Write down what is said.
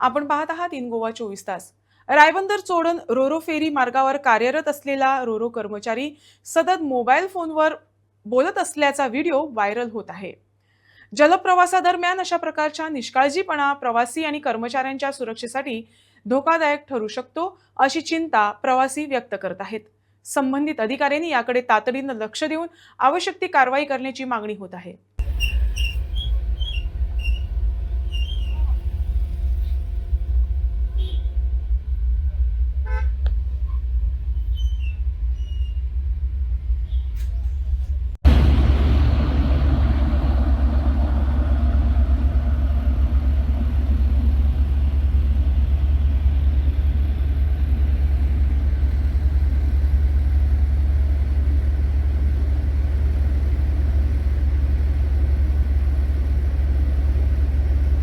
आपण पाहत आहात इन गोवा 24 तास. रायबंदर चोडण रोरो फेरी मार्गावर कार्यरत असलेला रोरो कर्मचारी सतत मोबाईल फोनवर बोलत असल्याचा व्हिडिओ व्हायरल होत आहे. जलप्रवासादरम्यान अशा प्रकारच्या निष्काळजीपणा प्रवासी आणि कर्मचाऱ्यांच्या सुरक्षेसाठी धोकादायक ठरू शकतो, अशी चिंता प्रवासी व्यक्त करत आहेत. संबंधित अधिकाऱ्यांनी याकडे तातडीनं लक्ष देऊन आवश्यक ती कारवाई करण्याची मागणी होत आहे.